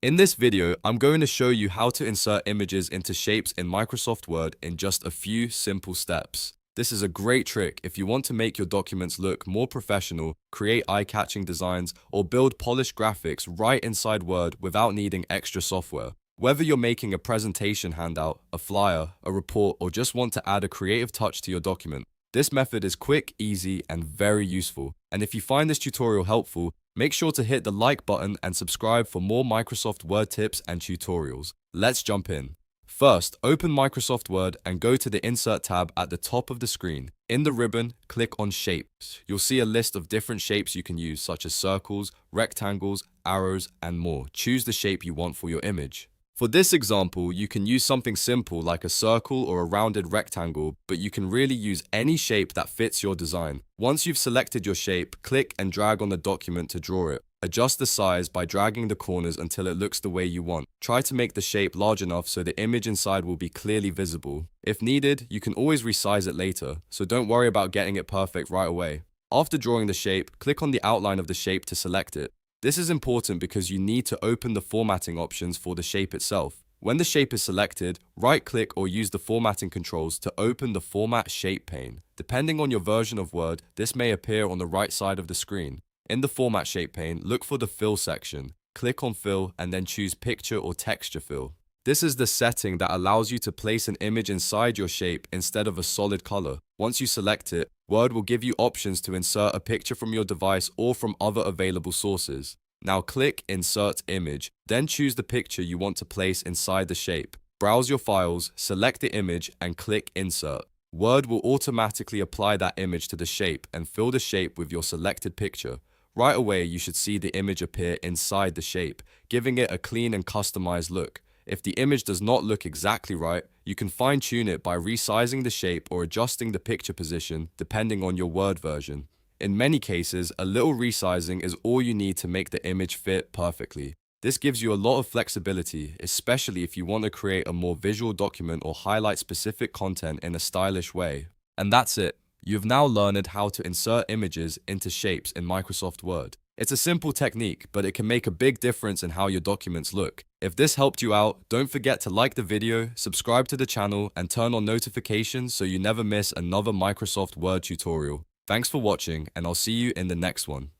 In this video, I'm going to show you how to insert images into shapes in Microsoft Word in just a few simple steps. This is a great trick if you want to make your documents look more professional, create eye-catching designs, or build polished graphics right inside Word without needing extra software. Whether you're making a presentation handout, a flyer, a report, or just want to add a creative touch to your document, this method is quick, easy, and very useful. And if you find this tutorial helpful, make sure to hit the like button and subscribe for more Microsoft Word tips and tutorials. Let's jump in. First, open Microsoft Word and go to the Insert tab at the top of the screen. In the ribbon, click on Shapes. You'll see a list of different shapes you can use, such as circles, rectangles, arrows, and more. Choose the shape you want for your image. For this example, you can use something simple like a circle or a rounded rectangle, but you can really use any shape that fits your design. Once you've selected your shape, click and drag on the document to draw it. Adjust the size by dragging the corners until it looks the way you want. Try to make the shape large enough so the image inside will be clearly visible. If needed, you can always resize it later, so don't worry about getting it perfect right away. After drawing the shape, click on the outline of the shape to select it. This is important because you need to open the formatting options for the shape itself. When the shape is selected, right-click or use the formatting controls to open the Format Shape pane. Depending on your version of Word, this may appear on the right side of the screen. In the Format Shape pane, look for the Fill section. Click on Fill and then choose Picture or Texture Fill. This is the setting that allows you to place an image inside your shape instead of a solid color. Once you select it, Word will give you options to insert a picture from your device or from other available sources. Now click Insert Image, then choose the picture you want to place inside the shape. Browse your files, select the image, and click Insert. Word will automatically apply that image to the shape and fill the shape with your selected picture. Right away, you should see the image appear inside the shape, giving it a clean and customized look. If the image does not look exactly right, you can fine-tune it by resizing the shape or adjusting the picture position depending on your Word version. In many cases, a little resizing is all you need to make the image fit perfectly. This gives you a lot of flexibility, especially if you want to create a more visual document or highlight specific content in a stylish way. And that's it. You've now learned how to insert images into shapes in Microsoft Word. It's a simple technique, but it can make a big difference in how your documents look. If this helped you out, don't forget to like the video, subscribe to the channel, and turn on notifications so you never miss another Microsoft Word tutorial. Thanks for watching, and I'll see you in the next one.